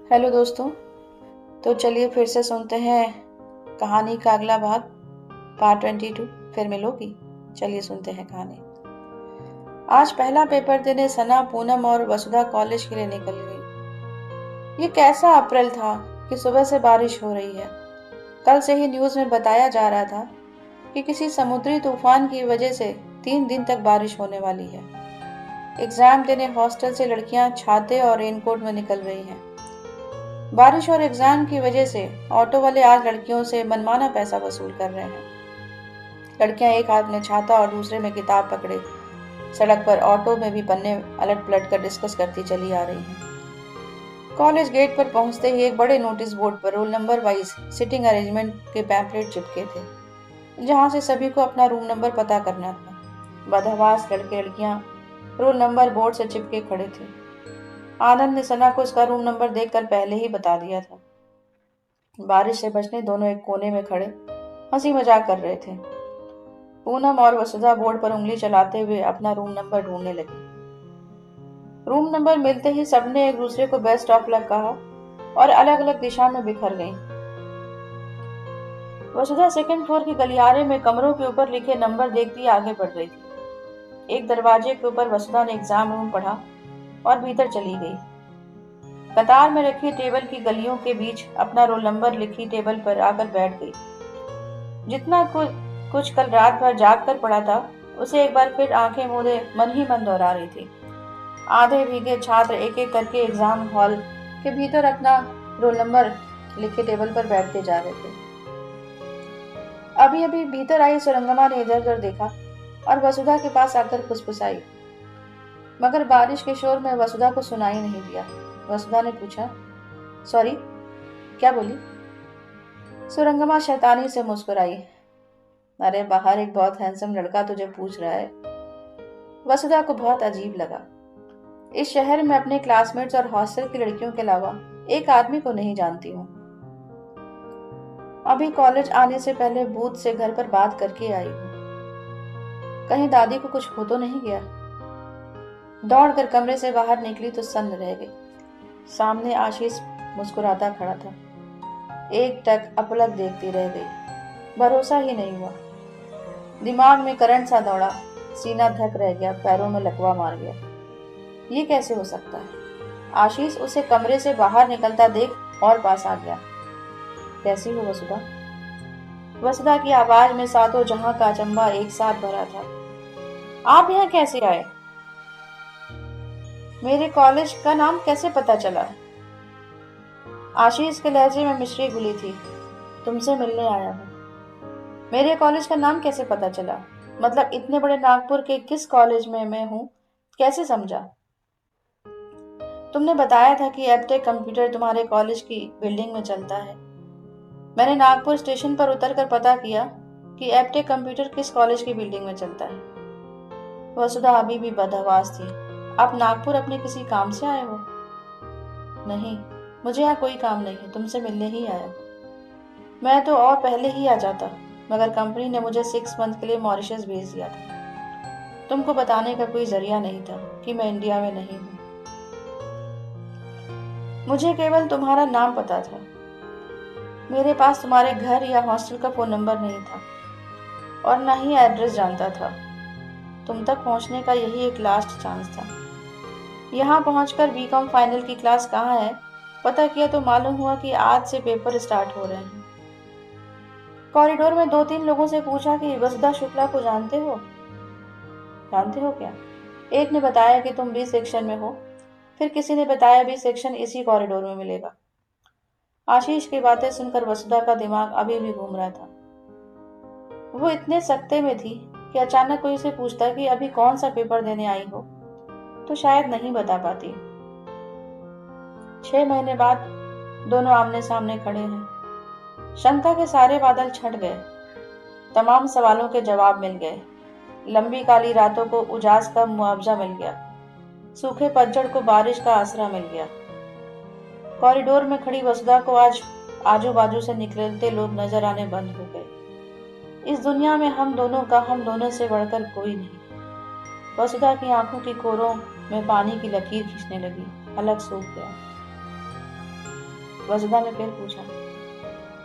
Hello दोस्तों। तो चलिए फिर से सुनते हैं कहानी का अगला भाग, पार्ट 22। फिर मिलोगी। चलिए सुनते हैं कहानी। आज पहला पेपर देने सना, पूनम और वसुधा कॉलेज के लिए निकल गई। ये कैसा अप्रैल था कि सुबह से बारिश हो रही है। कल से ही न्यूज में बताया जा रहा था कि किसी समुद्री तूफान की वजह से 3 दिन तक बारिश होने वाली है। एग्जाम देने हॉस्टल से लड़कियां छाते और रेनकोट में निकल रही हैं। बारिश और एग्जाम की वजह से ऑटो वाले आज लड़कियों से मनमाना पैसा वसूल कर रहे हैं। लड़कियां एक हाथ में छाता और दूसरे में किताब पकड़े सड़क पर ऑटो में भी पन्ने अलट पलट कर डिस्कस करती चली आ रही हैं। कॉलेज गेट पर पहुंचते ही एक बड़े नोटिस बोर्ड पर roll number wise sitting arrangement के पैम्पलेट चिपके थे, जहां से सभी को अपना रूम नंबर पता करना था। बदहवास लड़के लड़कियां रोल नंबर बोर्ड से चिपके खड़े थे। आनंद ने सना को उसका रूम नंबर देखकर पहले ही बता दिया था। बारिश से बचने दोनों एक कोने में खड़े हंसी मजाक कर रहे थे। पूनम और वसुधा बोर्ड पर उंगली चलाते हुए अपना रूम नंबर ढूंढने लगे। रूम नंबर मिलते ही सबने एक दूसरे को बेस्ट ऑफ लक कहा और अलग अलग दिशा में बिखर गईं। वसुधा सेकंड फ्लोर के गलियारे में कमरों के ऊपर लिखे नंबर देखती आगे बढ़ रही थी। एक दरवाजे के ऊपर वसुधा ने एग्जाम रूम पढ़ा और भीतर चली गई। कतार में रखी टेबल की गलियों के बीच अपना रोल नंबर लिखी टेबल पर आकर बैठ गई। जितना कुछ कल रात भर जाग कर पड़ा था, उसे एक बार फिर आंखें मूंदे मन ही मन दोहरा रही थी। आधे भीगे छात्र एक एक करके एग्जाम हॉल के भीतर अपना रोल नंबर लिखे टेबल पर बैठते जा रहे थे। अभी अभी भीतर आई सुरंगमा ने इधर उधर देखा और वसुधा के पास आकर फुसफुसाई, मगर बारिश के शोर में वसुधा को सुनाई नहीं दिया। वसुधा ने पूछा, सॉरी, क्या बोली? सुरंगमा शैतानी से मुस्कुराई, अरे बाहर एक बहुत हैंडसम लड़का तुझे पूछ रहा है। वसुधा को बहुत अजीब लगा। इस शहर में अपने क्लासमेट्स और हॉस्टल की लड़कियों के अलावा एक आदमी को नहीं जानती हूँ। अभी कॉलेज आने से पहले बूथ से घर पर बात करके आई हूँ। कहीं दादी को कुछ हो तो नहीं गया? दौड़कर कमरे से बाहर निकली तो सन्न रह गई। सामने आशीष मुस्कुराता खड़ा था। एक टक अपलक देखती रह गई। भरोसा ही नहीं हुआ। दिमाग में करंट सा दौड़ा, सीना धक रह गया, पैरों में लकवा मार गया। ये कैसे हो सकता है? आशीष उसे कमरे से बाहर निकलता देख और पास आ गया। कैसी हो वसुधा? वसुधा की आवाज में सातों जहां का अचंभा एक साथ भरा था। आप यहाँ कैसे आए? मेरे कॉलेज का नाम कैसे पता चला? आशीष के लहजे में मिश्री घुली थी। तुमसे मिलने आया हूँ। मेरे कॉलेज का नाम कैसे पता चला? मतलब इतने बड़े नागपुर के किस कॉलेज में मैं हूँ कैसे समझा? तुमने बताया था कि एप्टेक कंप्यूटर तुम्हारे कॉलेज की बिल्डिंग में चलता है। मैंने नागपुर स्टेशन पर उतरकर पता किया कि एप्टेक कंप्यूटर किस कॉलेज की बिल्डिंग में चलता है। वसुधा अभी भी बदहवास थी। आप नागपुर अपने किसी काम से आए हो? नहीं, मुझे यहाँ कोई काम नहीं है, तुमसे मिलने ही आया। मैं तो और पहले ही आ जाता, मगर कंपनी ने मुझे 6 मंथ के लिए मॉरिशस भेज दिया था। तुमको बताने का कोई जरिया नहीं था कि मैं इंडिया में नहीं हूँ। मुझे केवल तुम्हारा नाम पता था। मेरे पास तुम्हारे घर या हॉस्टल का फोन नंबर नहीं था और न ही एड्रेस जानता था। तुम तक पहुंचने का यही एक लास्ट चांस था। यहाँ पहुंचकर बीकॉम फाइनल की क्लास कहाँ है पता किया तो मालूम हुआ कि आज से पेपर स्टार्ट हो रहे हैं। कॉरिडोर में 2-3 लोगों से पूछा कि वसुधा शुक्ला को जानते हो? जानते हो क्या? एक ने बताया कि तुम बी सेक्शन में हो, फिर किसी ने बताया बी सेक्शन इसी कॉरिडोर में मिलेगा। आशीष की बातें सुनकर वसुधा का दिमाग अभी भी घूम रहा था। वो इतने सख्ते में थी कि अचानक कोई उसे पूछता कि अभी कौन सा पेपर देने आई हो तो शायद नहीं बता पाती। 6 महीने बाद दोनों आमने सामने खड़े हैं। शंका के सारे बादल छट गए। तमाम सवालों के जवाब मिल गए। लंबी काली रातों को उजास का मुआवजा मिल गया। सूखे पतझड़ को बारिश का आसरा मिल गया। कॉरिडोर में खड़ी वसुधा को आज आजू बाजू से निकलते लोग नजर आने बंद हो गए। इस दुनिया में हम दोनों का हम दोनों से बढ़कर कोई नहीं। वसुधा की आंखों की कोरों में पानी की लकीर खींचने लगी। अलग सूख गया। वसुधा ने फिर पूछा,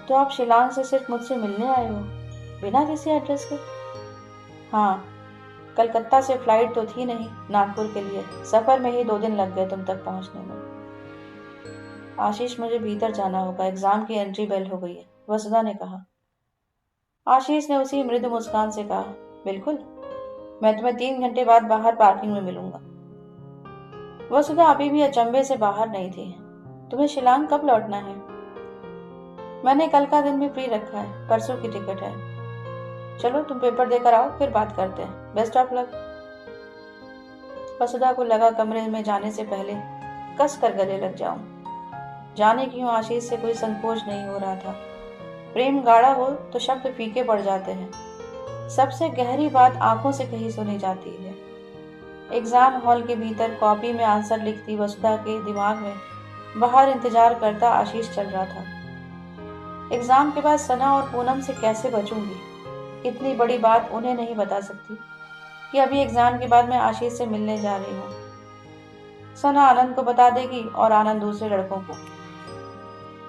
तो आप शिलांग से सिर्फ मुझसे मिलने आए हो, बिना किसी एड्रेस के? हाँ, कलकत्ता से फ्लाइट तो थी नहीं नागपुर के लिए, सफर में ही 2 दिन लग गए तुम तक पहुंचने में। आशीष, मुझे भीतर जाना होगा, एग्जाम की एंट्री बेल हो गई है, वसुधा ने कहा। आशीष ने उसी मृदु मुस्कान से कहा, बिल्कुल, मैं तुम्हें 3 घंटे बाद बाहर पार्किंग में मिलूंगा। वसुधा अभी भी अचंभे से बाहर नहीं थी। तुम्हें शिलांग कब लौटना है? मैंने कल का दिन भी फ्री रखा है, परसों की टिकट है। चलो तुम पेपर देकर आओ, फिर बात करते हैं। Best of luck. वसुधा को लगा कमरे में जाने से पहले कस कर गले लग जाऊं। जाने क्यों आशीष से कोई संकोच नहीं हो रहा था। प्रेम गाढ़ा हो तो शब्द फीके पड़ जाते हैं। सबसे गहरी बात आंखों से कही सुनी जाती है। एग्जाम हॉल के भीतर कॉपी में आंसर लिखती वसुधा के दिमाग में बाहर इंतजार करता आशीष चल रहा था। एग्जाम के बाद सना और पूनम से कैसे बचूंगी? इतनी बड़ी बात उन्हें नहीं बता सकती कि अभी एग्जाम के बाद मैं आशीष से मिलने जा रही हूँ। सना आनंद को बता देगी और आनंद दूसरे लड़कों को।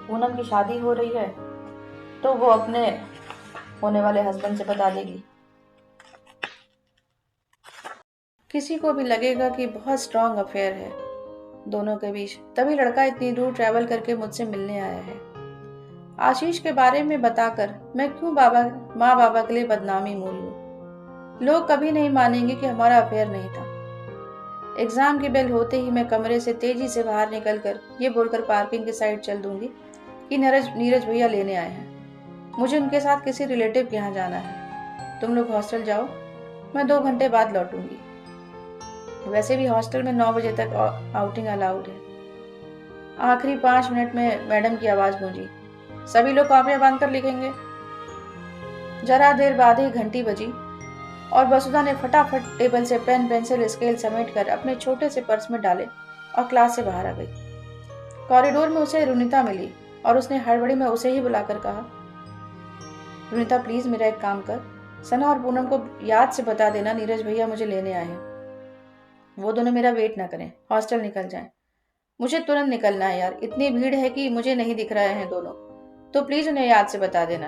पूनम की शादी हो रही है तो वो अपने होने वाले हस्बैंड से बता देगी। किसी को भी लगेगा कि बहुत स्ट्रांग अफेयर है दोनों के बीच, तभी लड़का इतनी दूर ट्रैवल करके मुझसे मिलने आया है। आशीष के बारे में बताकर मैं क्यों माँ बाबा के लिए बदनामी मोल लूं? लोग कभी नहीं मानेंगे कि हमारा अफेयर नहीं था। एग्जाम की बेल होते ही मैं कमरे से तेजी से बाहर निकलकर ये बोलकर पार्किंग की साइड चल दूंगी कि नीरज भैया लेने आए हैं। मुझे उनके साथ किसी रिलेटिव के यहाँ जाना है। तुम लोग हॉस्टल जाओ, मैं 2 घंटे बाद लौटूंगी। वैसे भी हॉस्टल में 9 बजे तक आउटिंग अलाउड है। आखिरी 5 मिनट में मैडम की आवाज गूंजी, सभी लोग कॉपियां बांध कर लिखेंगे। जरा देर बाद ही घंटी बजी और वसुधा ने फटाफट टेबल से पेन पेंसिल स्केल समेट कर अपने छोटे से पर्स में डाले और क्लास से बाहर आ गई। कॉरिडोर में उसे रुनिता मिली और उसने हड़बड़ी में उसे ही बुलाकर कहा, रुनिता प्लीज मेरा एक काम कर, सना और पूनम को याद से बता देना नीरज भैया मुझे लेने आए हैं। वो दोनों मेरा वेट ना करें, हॉस्टल निकल जाएं। मुझे तुरंत निकलना है यार, इतनी भीड़ है कि मुझे नहीं दिख रहे हैं दोनों, तो प्लीज उन्हें याद से बता देना।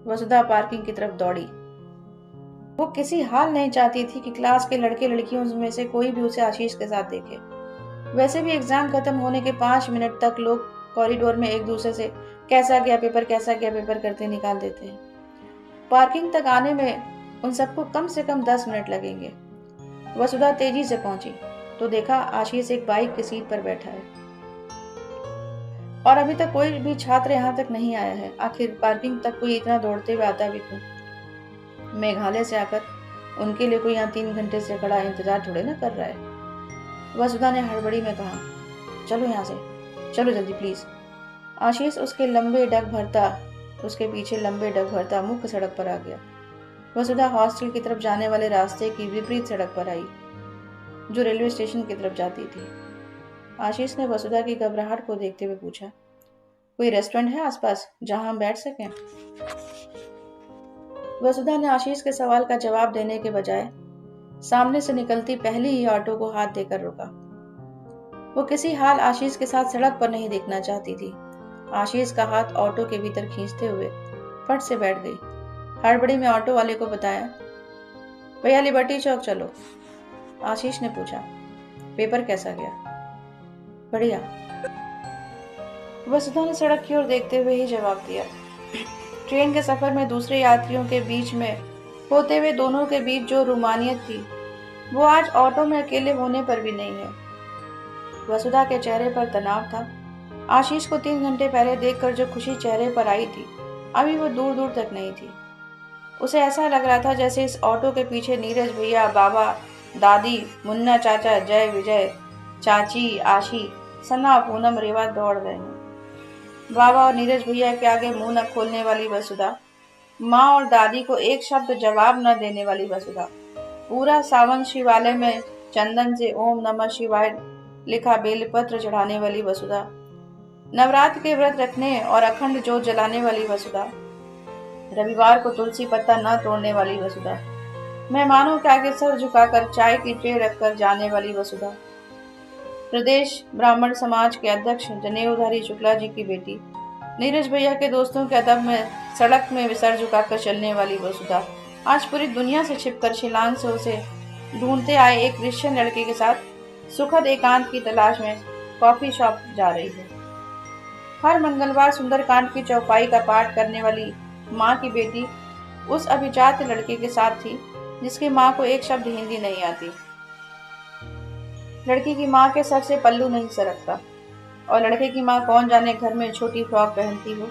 वसुधा पार्किंग की तरफ दौड़ी। वो किसी हाल नहीं चाहती थी कि क्लास के लड़के लड़कियों में से कोई भी उसे आशीष के साथ देखे। वैसे भी एग्जाम खत्म होने के 5 मिनट तक लोग कॉरिडोर में एक दूसरे से कैसा गया पेपर करते निकाल देते हैं। पार्किंग तक आने में उन सबको कम से कम 10 मिनट लगेंगे। वसुधा तेजी से पहुंची तो देखा आशीष एक बाइक की सीट पर बैठा है और अभी तक कोई भी छात्र यहाँ तक नहीं आया है। आखिर पार्किंग तक कोई इतना दौड़ते हुए आता भी क्यों? मेघालय से आकर उनके लिए कोई यहाँ 3 घंटे से खड़ा इंतजार थोड़े ना कर रहा है। वसुधा ने हड़बड़ी में कहा, चलो यहाँ से, चलो जल्दी प्लीज। आशीष उसके पीछे लंबे डग भरता मुख्य सड़क पर आ गया। वसुधा हॉस्टल की तरफ जाने वाले रास्ते की विपरीत सड़क पर आई जो रेलवे स्टेशन की तरफ जाती थी। आशीष ने वसुधा की घबराहट को देखते हुए पूछा, कोई रेस्टोरेंट है आसपास जहां हम बैठ सकें? वसुधा ने आशीष के सवाल का जवाब देने के बजाय सामने से निकलती पहली ही ऑटो को हाथ देकर रोका। वो किसी हाल आशीष के साथ सड़क पर नहीं देखना चाहती थी। आशीष का हाथ ऑटो के भीतर खींचते हुए फट से बैठ गई। हड़बड़ी में ऑटो वाले को बताया, भैया लिबर्टी चौक चलो। आशीष ने पूछा, पेपर कैसा गया? बढ़िया। वसुधा ने सड़क की ओर देखते हुए ही जवाब दिया। ट्रेन के सफर में दूसरे यात्रियों के बीच में होते हुए दोनों के बीच जो रोमानियत थी वो आज ऑटो में अकेले होने पर भी नहीं है। वसुधा के चेहरे पर तनाव था। आशीष को 3 घंटे पहले देखकर जो खुशी चेहरे पर आई थी अभी वो दूर दूर तक नहीं थी। उसे ऐसा लग रहा था जैसे इस ऑटो के पीछे नीरज भैया, बाबा, दादी, मुन्ना चाचा, जय विजय, चाची, आशी, सना, पूनम, रेवा दौड़ गए हैं। बाबा और नीरज भैया के आगे मुंह न खोलने वाली वसुधा, माँ और दादी को एक शब्द जवाब न देने वाली वसुधा, पूरा सावन शिवालय में चंदन से ओम नमः शिवाय लिखा बेलपत्र चढ़ाने वाली वसुधा, नवरात्र के व्रत रखने और अखंड जोत जलाने वाली वसुधा, रविवार को तुलसी पत्ता न तोड़ने वाली वसुधा, मेहमानों के आगे सर झुकाकर चाय की ट्रे रखकर जाने वाली वसुधा, प्रदेश ब्राह्मण समाज के अध्यक्ष जनेऊधारी शुक्ला जी की बेटी, नीरज भैया के दोस्तों के अदब में सड़क में सर झुकाकर चलने वाली वसुधा आज पूरी दुनिया से छिपकर शिलांग से उसे ढूंढते आए एक क्रिश्चियन लड़के के साथ सुखद एकांत की तलाश में कॉफी शॉप जा रही है। हर मंगलवार सुंदरकांड की चौपाई का पाठ करने वाली माँ की बेटी उस अभिजात लड़के के साथ थी जिसकी माँ को एक शब्द हिंदी नहीं आती। लड़की की माँ के सर से पल्लू नहीं सरकता और लड़के की माँ कौन जाने घर में छोटी फ्रॉक पहनती हो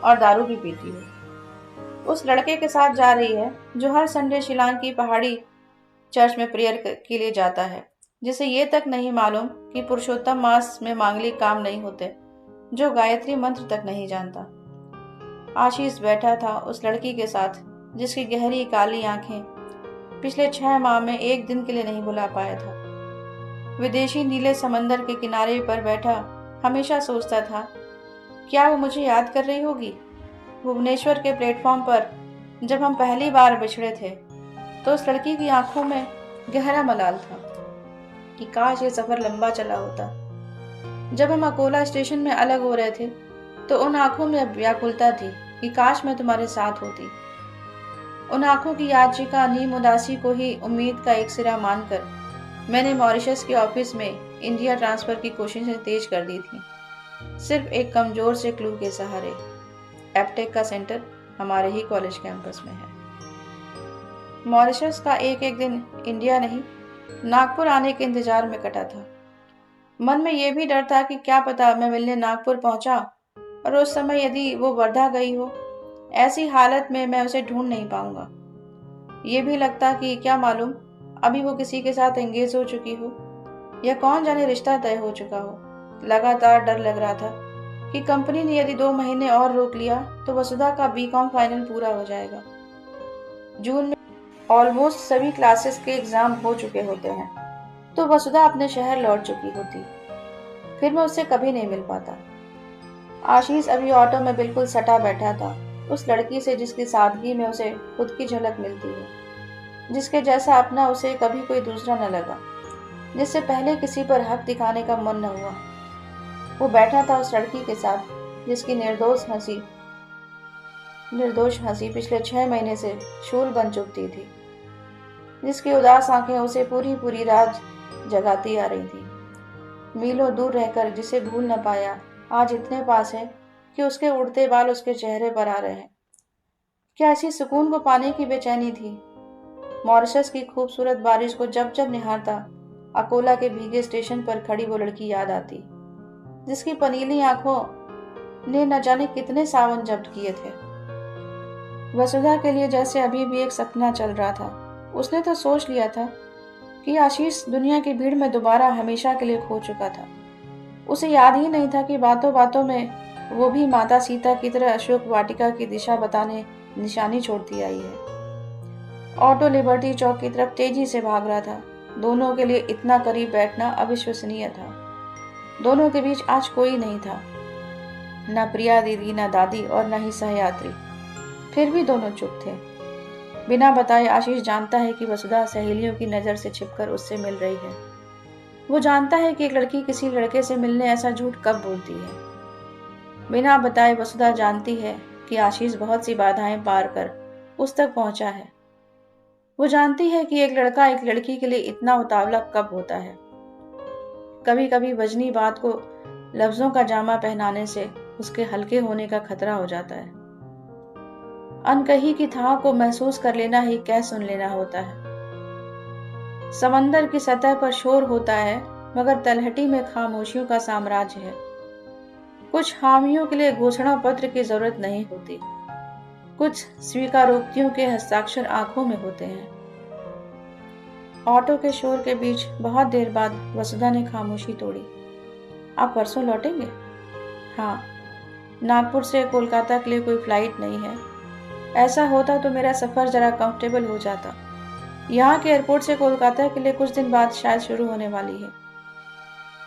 और दारू भी पीती हो। उस लड़के के साथ जा रही है जो हर संडे शिलांग की पहाड़ी चर्च में प्रेयर के लिए जाता है, जिसे ये तक नहीं मालूम कि पुरुषोत्तम मास में मांगलिक काम नहीं होते, जो गायत्री मंत्र तक नहीं जानता। आशीष बैठा था उस लड़की के साथ जिसकी गहरी काली आंखें पिछले 6 माह में एक दिन के लिए नहीं बुला पाया था। विदेशी नीले समंदर के किनारे पर बैठा हमेशा सोचता था, क्या वो मुझे याद कर रही होगी। भुवनेश्वर के प्लेटफॉर्म पर जब हम पहली बार बिछड़े थे तो उस लड़की की आंखों में गहरा मलाल था कि काश ये सफर लंबा चला होता। जब हम अकोला स्टेशन में अलग हो रहे थे तो उन आंखों में व्याकुलता थी कि काश मैं तुम्हारे साथ होती। उन आंखों की याचिका नीम उदासी को ही उम्मीद का एक सिरा मानकर मैंने मॉरिशस के ऑफिस में इंडिया ट्रांसफर की कोशिशें तेज कर दी थी, सिर्फ एक कमजोर से क्लू के सहारे। एपटेक का सेंटर हमारे ही कॉलेज कैंपस में है। मॉरिशस का एक एक दिन इंडिया नहीं नागपुर आने के इंतजार में कटा था। मन में यह भी डर था कि क्या पता मैं मिलने नागपुर पहुंचा और उस समय यदि वो वर्धा गई हो, ऐसी हालत में मैं उसे ढूंढ नहीं पाऊंगा। ये भी लगता कि क्या मालूम अभी वो किसी के साथ एंगेज हो चुकी हो या कौन जाने रिश्ता तय हो चुका हो। लगातार डर लग रहा था कि कंपनी ने यदि 2 महीने और रोक लिया तो वसुधा का बीकॉम फाइनल पूरा हो जाएगा। जून में ऑलमोस्ट सभी क्लासेस के एग्जाम हो चुके होते हैं तो वसुधा अपने शहर लौट चुकी होती, फिर मैं उससे कभी नहीं मिल पाता। आशीष अभी ऑटो में बिल्कुल सटा बैठा था उस लड़की से जिसकी सादगी में उसे खुद की झलक मिलती है, जिसके जैसा अपना उसे कभी कोई दूसरा न लगा, जिससे पहले किसी पर हक दिखाने का मन न हुआ। वो बैठा था उस लड़की के साथ जिसकी निर्दोष हंसी पिछले 6 महीने से शूल बन चुकती थी, जिसकी उदास आंखें उसे पूरी पूरी रात जगाती आ रही थी। मीलों दूर रहकर जिसे भूल न पाया आज इतने पास है कि उसके उड़ते बाल उसके चेहरे पर आ रहे हैं। क्या इसी सुकून को पाने की बेचैनी थी। मॉरिशस की खूबसूरत बारिश को जब जब निहारता अकोला के भीगे स्टेशन पर खड़ी वो लड़की याद आती, जिसकी पनीली आंखों ने न जाने कितने सावन जब्त किए थे। वसुधा के लिए जैसे अभी भी एक सपना चल रहा था। उसने तो सोच लिया था कि आशीष दुनिया की भीड़ में दोबारा हमेशा के लिए खो चुका था। उसे याद ही नहीं था कि बातों बातों में वो भी माता सीता की तरह अशोक वाटिका की दिशा बताने निशानी छोड़ती आई है। ऑटो लिबर्टी चौक की तरफ तेजी से भाग रहा था। दोनों के लिए इतना करीब बैठना अविश्वसनीय था। दोनों के बीच आज कोई नहीं था, न प्रिया दीदी, न दादी और न ही सहयात्री। फिर भी दोनों चुप थे। बिना बताए आशीष जानता है कि वसुधा सहेलियों की नजर से छिपकर उससे मिल रही है। वो जानता है कि एक लड़की किसी लड़के से मिलने ऐसा झूठ कब बोलती है। बिना बताए वसुधा जानती है कि आशीष बहुत सी बाधाएं पार कर उस तक पहुंचा है। वो जानती है कि एक लड़का एक लड़की के लिए इतना उतावला कब होता है। कभी कभी वजनी बात को लफ्जों का जामा पहनाने से उसके हल्के होने का खतरा हो जाता है। अनकही की थाह को महसूस कर लेना ही कह सुन लेना होता है। समंदर की सतह पर शोर होता है मगर तलहटी में खामोशियों का साम्राज्य है। कुछ हामियों के लिए घोषणा पत्र की जरूरत नहीं होती, कुछ स्वीकारोक्तियों के हस्ताक्षर आंखों में होते हैं। ऑटो के शोर के बीच बहुत देर बाद वसुधा ने खामोशी तोड़ी। आप परसों लौटेंगे? हाँ, नागपुर से कोलकाता के लिए कोई फ्लाइट नहीं है। ऐसा होता तो मेरा सफर जरा कंफर्टेबल हो जाता। यहाँ के एयरपोर्ट से कोलकाता के लिए कुछ दिन बाद शायद शुरू होने वाली है।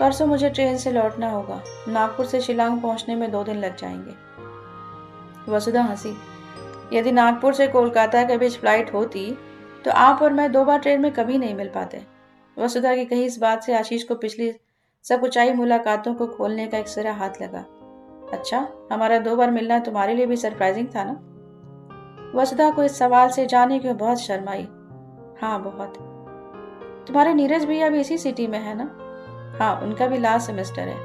परसों मुझे ट्रेन से लौटना होगा। नागपुर से शिलांग पहुंचने में 2 दिन लग जाएंगे। वसुधा हंसी। यदि नागपुर से कोलकाता के बीच फ्लाइट होती तो आप और मैं 2 बार ट्रेन में कभी नहीं मिल पाते। वसुधा की कही इस बात से आशीष को पिछली सब ऊंचाई मुलाकातों को खोलने का एक सिरा हाथ लगा। अच्छा, हमारा 2 बार मिलना तुम्हारे लिए भी सरप्राइजिंग था ना? वसुधा को इस सवाल से जाने क्यों बहुत शर्माई। हाँ, बहुत। तुम्हारे नीरज भैया भी इसी सिटी में है ना? हाँ, उनका भी लास्ट सेमेस्टर है।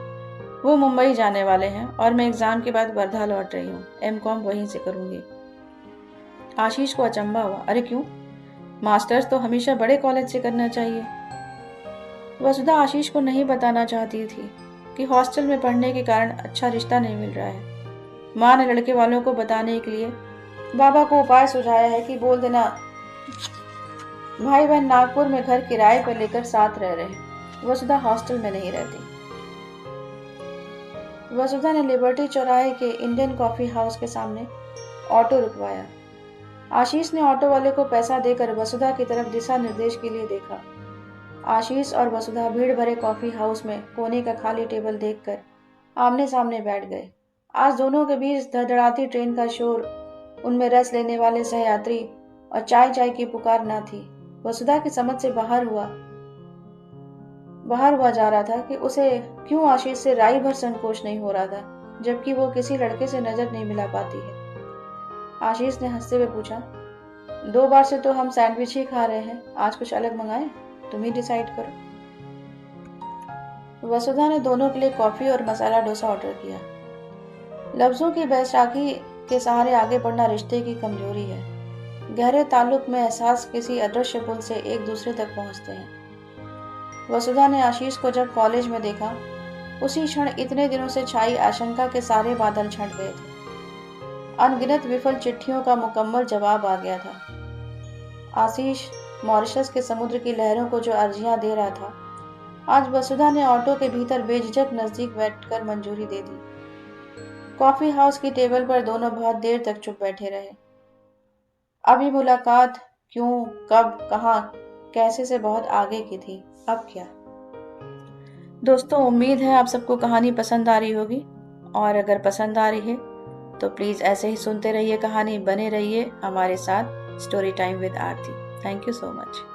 वो मुंबई जाने वाले हैं और मैं एग्जाम के बाद वर्धा लौट रही हूँ। एमकॉम वहीं से करूंगी। आशीष को अचंभा हुआ। अरे क्यों? मास्टर्स तो हमेशा बड़े कॉलेज से करना चाहिए। वसुधा आशीष को नहीं बताना चाहती थी कि हॉस्टल में पढ़ने के कारण अच्छा रिश्ता नहीं मिल रहा है। माँ ने लड़के वालों को बताने के लिए बाबा को उपाय सुझाया है कि बोल देना भाई बहन नागपुर में घर किराए पर लेकर साथ रह रहे। वसुधा हॉस्टल में नहीं रहती। वसुधा ने लिबर्टी चौराहे के इंडियन कॉफी हाउस के सामने ऑटो रुकवाया। आशीष ने ऑटो वाले को पैसा देकर वसुधा की तरफ दिशा निर्देश के लिए देखा। आशीष और वसुधा भीड़ भरे कॉफी हाउस में कोने का खाली टेबल देखकर आमने सामने बैठ गए। आज दोनों के बीच धड़धड़ाती ट्रेन का शोर, उनमें रस लेने वाले सहयात्री और चाय चाय की पुकार न थी। वसुधा की समझ से बाहर हुआ जा रहा था कि उसे क्यों आशीष से राई भर संकोच नहीं हो रहा था, जबकि वो किसी लड़के से नजर नहीं मिला पाती है। आशीष ने हंसते हुए पूछा, 2 बार से तो हम सैंडविच ही खा रहे हैं, आज कुछ अलग मंगाएं? तुम ही डिसाइड करो। वसुधा ने दोनों के लिए कॉफी और मसाला डोसा ऑर्डर किया। लफ्जों की बैसाखी के सहारे आगे बढ़ना रिश्ते की कमजोरी है। गहरे ताल्लुक में एहसास किसी अदृश्य पुल से एक दूसरे तक पहुंचते हैं। वसुधा ने आशीष को जब कॉलेज में देखा, उसी क्षण इतने दिनों से छाई आशंका के सारे बादल छंट गए थे। अनगिनत विफल चिट्ठियों का मुकम्मल जवाब आ गया था। आशीष मॉरिशस के समुद्र की लहरों को जो अर्जियां दे रहा था, आज वसुधा ने ऑटो के भीतर बेझिझक नजदीक बैठकर मंजूरी दे दी। कॉफी हाउस की टेबल पर दोनों बहुत देर तक चुप बैठे रहे। अभी मुलाकात क्यों, कब, कहाँ, कैसे से बहुत आगे की थी। अब क्या? दोस्तों, उम्मीद है आप सबको कहानी पसंद आ रही होगी, और अगर पसंद आ रही है तो प्लीज़ ऐसे ही सुनते रहिए कहानी, बने रहिए हमारे साथ। Story time with Aarti. Thank you so much.